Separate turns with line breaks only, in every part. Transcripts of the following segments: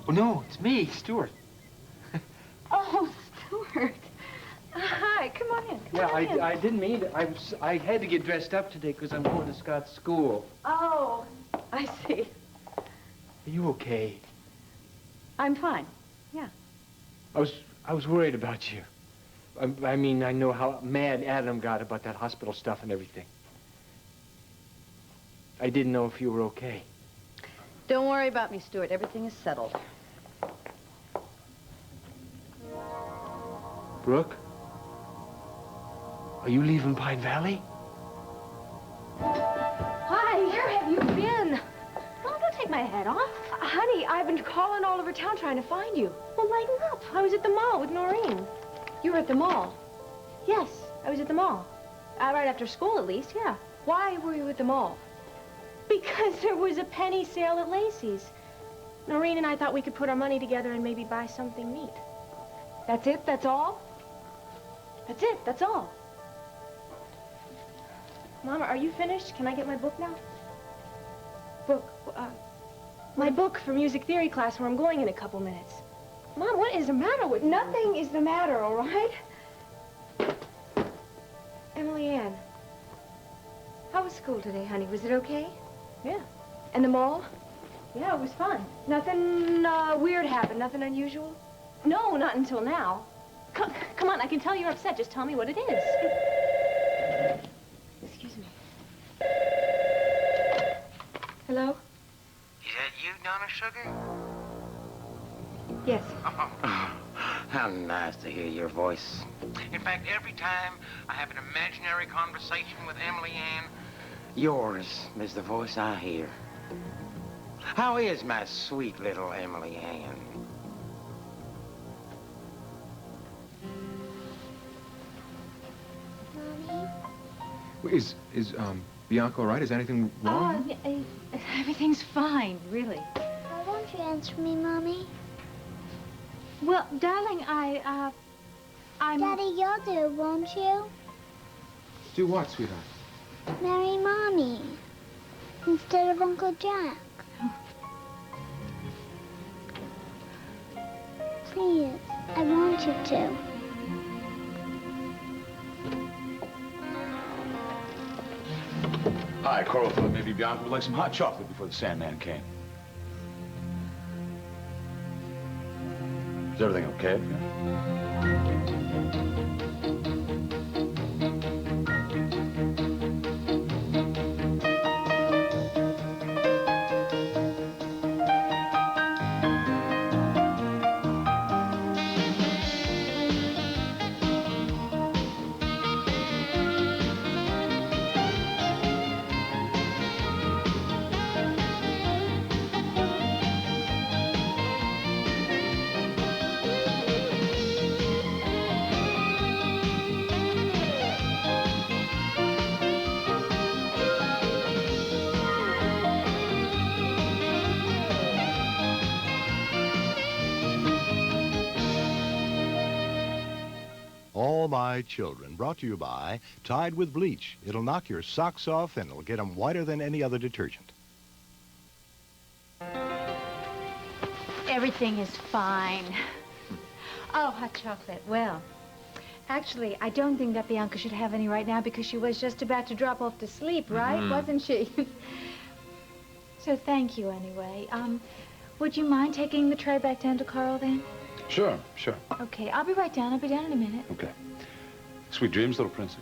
Oh, no, it's me, Stuart.
Oh, Stuart. Hi, come on in. Come on in.
I didn't mean to. I had to get dressed up today because I'm going to Scott's school.
Oh, I see.
Are you okay?
I'm fine. Yeah.
I was worried about you. I mean, I know how mad Adam got about that hospital stuff and everything. I didn't know if you were okay.
Don't worry about me, Stuart. Everything is settled.
Brooke? Are you leaving Pine Valley?
Hi, where have you been? Mom, don't take my head off. Honey, I've been calling all over town trying to find you. Well, lighten up. I was at the mall with Noreen. You were at the mall? Yes, I was at the mall. Right after school, at least, yeah. Why were you at the mall? Because there was a penny sale at Lacey's. Noreen and I thought we could put our money together and maybe buy something neat. That's it? That's all? That's it? That's all? Mama, are you finished? Can I get my book now? Book? My book for music theory class where I'm going in a couple minutes. Mom, what is the matter with you? Nothing is the matter, all right? Emily Ann, how was school today, honey? Was it okay? Yeah. And the mall? Yeah, it was fun. Nothing weird happened? Nothing unusual? No, not until now. Come on, I can tell you're upset. Just tell me what it is. Excuse me. Hello?
Is that you, Donna Sugar?
Yes.
Oh, how nice to hear your voice. In fact, every time I have an imaginary conversation with Emily Ann, yours is the voice I hear. How is my sweet little Emily Ann?
Mommy? Is Bianca all right? Is anything wrong?
Everything's fine, really.
Why won't you answer me, Mommy?
Well, darling, I'm...
Daddy, you'll do, won't you?
Do what, sweetheart?
Marry Mommy instead of Uncle Jack. Please, I want you to.
Hi, Coral thought maybe Bianca would like some hot chocolate before the Sandman came. Is everything okay?
All My Children, brought to you by Tide with Bleach. It'll knock your socks off and it'll get them whiter than any other detergent.
Everything is fine. Oh, hot chocolate. Well, actually, I don't think that Bianca should have any right now because she was just about to drop off to sleep, right? Wasn't she? So thank you anyway. Would you mind taking the tray back down to Carl then?
Sure, sure.
Okay, I'll be right down. I'll be down in a minute.
Okay. Sweet dreams, little princess.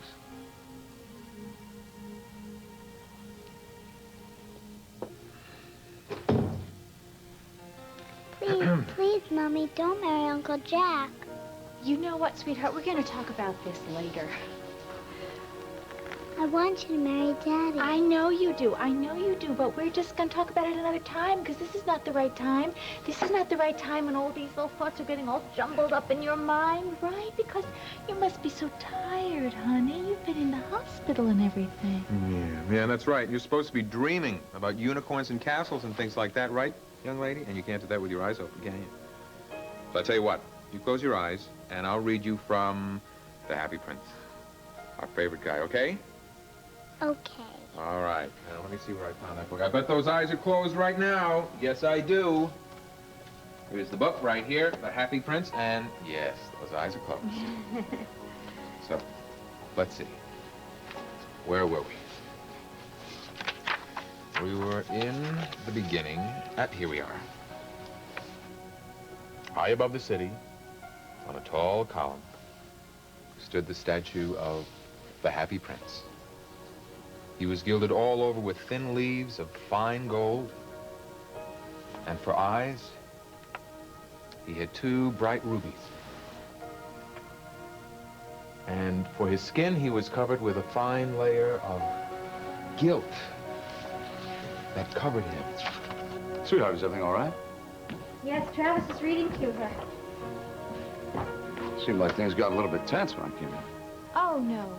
Please, please, Mommy, don't marry Uncle Jack.
You know what, sweetheart? We're going to talk about this later.
I want you to marry Daddy.
I know you do. I know you do. But we're just going to talk about it another time because this is not the right time. This is not the right time when all these little thoughts are getting all jumbled up in your mind, right? Because you must be so tired, honey. You've been in the hospital and everything.
Yeah, that's right. You're supposed to be dreaming about unicorns and castles and things like that, right, young lady? And you can't do that with your eyes open, can you? So I tell you what, you close your eyes, and I'll read you from The Happy Prince, our favorite guy, okay?
Okay.
All right. Now, let me see where I found that book. I bet those eyes are closed right now. Yes, I do. Here's the book right here, The Happy Prince, and yes, those eyes are closed. So, let's see. Where were we? We were in the beginning. Here we are. High above the city, on a tall column, stood the statue of the Happy Prince. He was gilded all over with thin leaves of fine gold. And for eyes, he had 2 bright rubies. And for his skin, he was covered with a fine layer of gilt that covered him.
Sweetheart, is everything all right?
Yes, Travis is reading to her.
Seemed like things got a little bit tense when I came in.
Oh, no.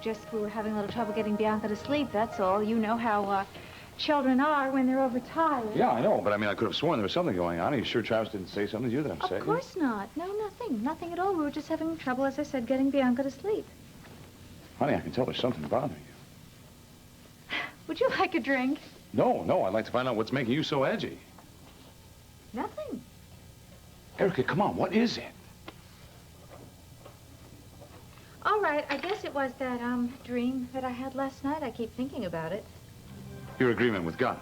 Just we were having a little trouble getting Bianca to sleep, that's all. You know how children are when they're overtired.
Yeah, I know, but I mean, I could have sworn there was something going on. Are you sure Travis didn't say something to you that upset you?
Of course not. No, nothing. Nothing at all. We were just having trouble, as I said, getting Bianca to sleep.
Honey, I can tell there's something bothering you.
Would you like a drink?
No, I'd like to find out what's making you so edgy.
Nothing.
Erica, come on, what is it?
All right, I guess it was that, dream that I had last night. I keep thinking about it.
Your agreement with God.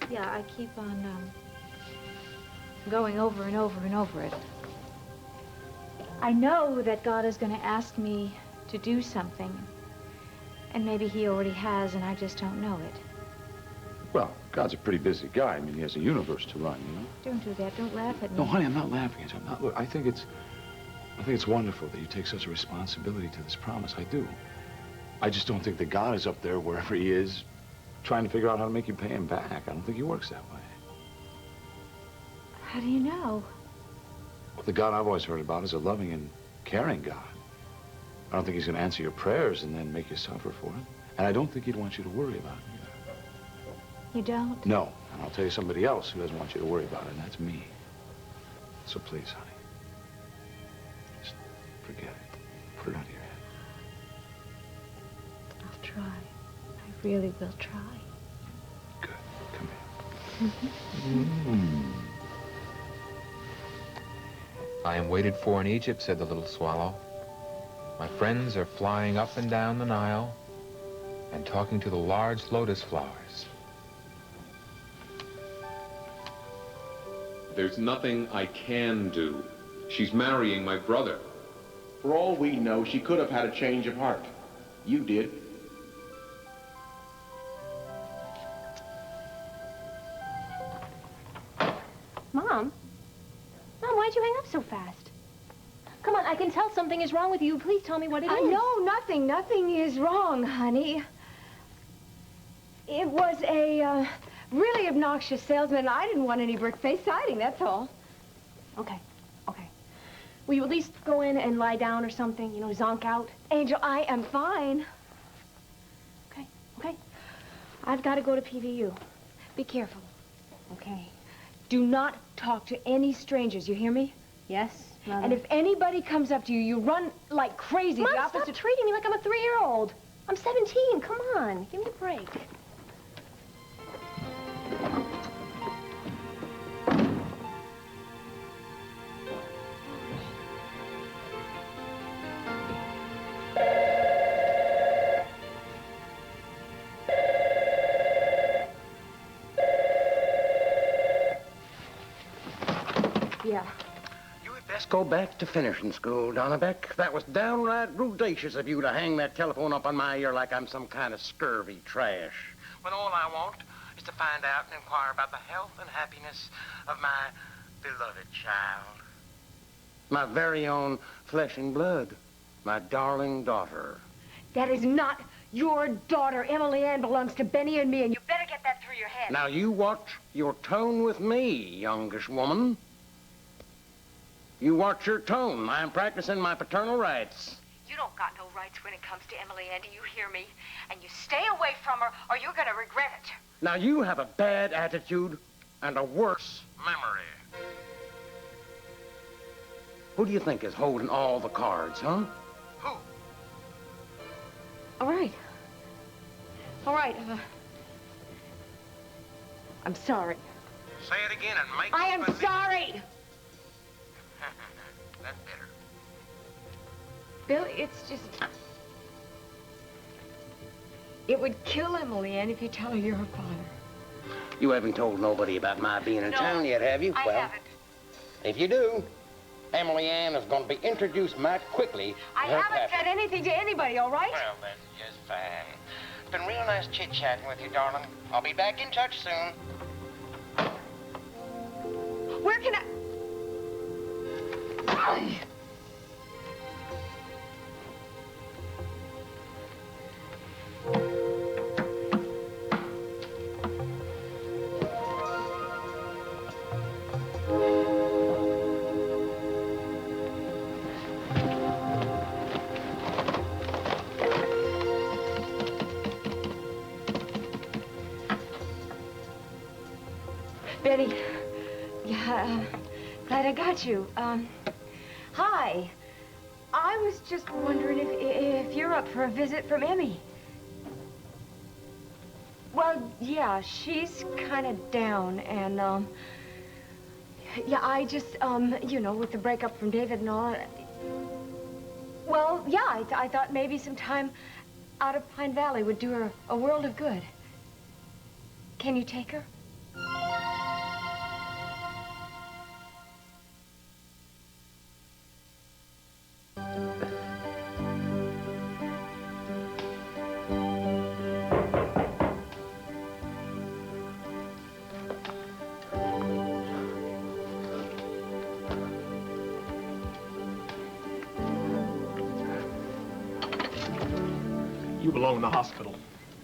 Yeah, I keep on, going over and over and over it. I know that God is going to ask me to do something. And maybe he already has, and I just don't know it.
Well, God's a pretty busy guy. I mean, he has a universe to run, you know?
Don't do that. Don't laugh at me.
No, honey, I'm not laughing at you. Look, I think it's wonderful that you take such a responsibility to this promise. I do. I just don't think that God is up there wherever he is trying to figure out how to make you pay him back. I don't think he works that way.
How do you know?
Well, the God I've always heard about is a loving and caring God. I don't think he's going to answer your prayers and then make you suffer for it. And I don't think he'd want you to worry about it either.
You don't?
No. And I'll tell you somebody else who doesn't want you to worry about it, and that's me. So please, honey, just forget it. Put it out of your head.
I'll try. I really will try.
Good. Come here.
I am waited for in Egypt, said the little swallow. My friends are flying up and down the Nile and talking to the large lotus flowers. There's nothing I can do. She's marrying my brother.
For all we know, she could have had a change of heart. You did.
Mom? Mom, why'd you hang up so fast? Come on, I can tell something is wrong with you. Please tell me what it is.
No, nothing. Nothing is wrong, honey. It was a, really obnoxious salesman. I didn't want any brick-faced siding, that's all.
Okay. Will you at least go in and lie down or something? You know, zonk out?
Angel, I am fine.
Okay. I've got to go to PVU.
Be careful.
Okay.
Do not talk to any strangers, you hear me?
Yes, Mother.
And if anybody comes up to you, you run like crazy.
Mom,
the opposite...
stop treating me like I'm a 3-year-old. I'm 17. Come on. Give me a break.
Yeah.
You had best go back to finishing school, Donna Beck. That was downright rudacious of you to hang that telephone up on my ear like I'm some kind of scurvy trash. When all I want is to find out and inquire about the health and happiness of my beloved child. My very own flesh and blood. My darling daughter.
That is not your daughter. Emily Ann belongs to Benny and me, and you better get that through your head.
Now, you watch your tone with me, youngish woman. You watch your tone. I'm practicing my paternal rights.
You don't got no rights when it comes to Emily Ann. Do you hear me? And you stay away from her, or you're gonna regret it.
Now, you have a bad attitude and a worse memory. Who do you think is holding all the cards, huh? Who?
All right. I'm sorry.
Say it again and make
I am
me believe-
sorry.
That's better.
Bill, it's just... It would kill Emily Ann if you tell her you're her father.
You haven't told nobody about my being in town yet, have you?
I haven't.
If you do, Emily Ann is going to be introduced mighty quickly.
I
to her
haven't
pastor.
said anything to anybody, all right?
Well, that's just fine. It's been real nice chit-chatting with you, darling. I'll be back in touch soon.
Where can I... Betty. Yeah, glad I got you. Hi. I was just wondering if you're up for a visit from Emmy. Well, yeah, she's kind of down, and, yeah, I just, you know, with the breakup from David and all, well, yeah, I thought maybe some time out of Pine Valley would do her a world of good. Can you take her?
You belong in the hospital.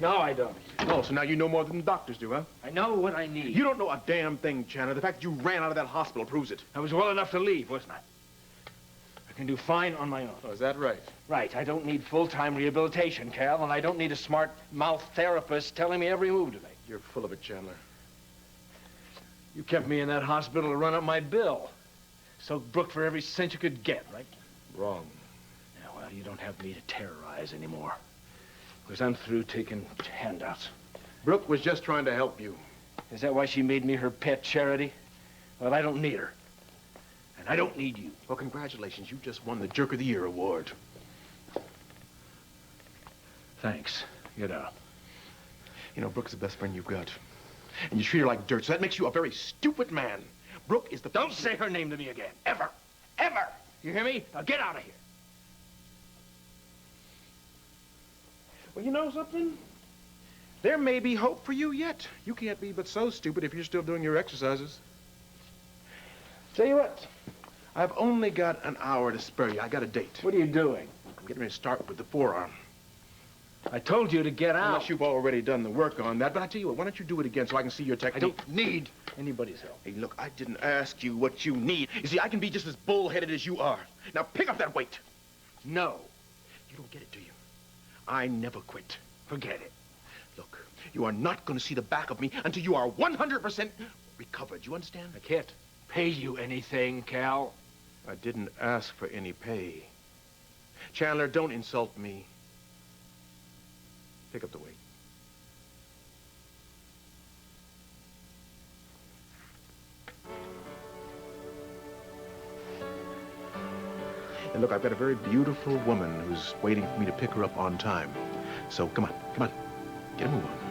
No, I don't.
Oh, so now you know more than the doctors do, huh?
I know what I need.
You don't know a damn thing, Chandler. The fact that you ran out of that hospital proves it.
I was well enough to leave, wasn't I? I can do fine on my own.
Oh, is that right?
Right. I don't need full-time rehabilitation, Cal, and I don't need a smart-mouth therapist telling me every move to make.
You're full of it, Chandler.
You kept me in that hospital to run up my bill. Soaked Brooke for every cent you could get, right?
Wrong.
Yeah, well, you don't have me to terrorize anymore. Because I'm through taking handouts.
Brooke was just trying to help you.
Is that why she made me her pet charity? Well, I don't need her. And I don't need you.
Well, congratulations. You just won the Jerk of the Year award.
Thanks. Get out.
You know, Brooke's the best friend you've got. And you treat her like dirt, so that makes you a very stupid man. Brooke is the...
Don't say her name to me again. Ever. Ever. You hear me? Now get out of here.
Well, you know something? There may be hope for you yet. You can't be but so stupid if you're still doing your exercises. Tell you what, I've only got an hour to spare you. I got a date.
What are you doing?
I'm getting ready to start with the forearm.
I told you to get out.
Unless you've already done the work on that. But I tell you what, why don't you do it again so I can see your technique?
I don't need anybody's help.
Hey, look, I didn't ask you what you need. You see, I can be just as bull-headed as you are. Now pick up that weight.
No.
You don't get it, do you? I never quit.
Forget it.
Look, you are not going to see the back of me until you are 100% recovered. You understand?
I can't pay you anything, Cal.
I didn't ask for any pay. Chandler, don't insult me. Pick up the weight. And look, I've got a very beautiful woman who's waiting for me to pick her up on time. So come on, get a move on.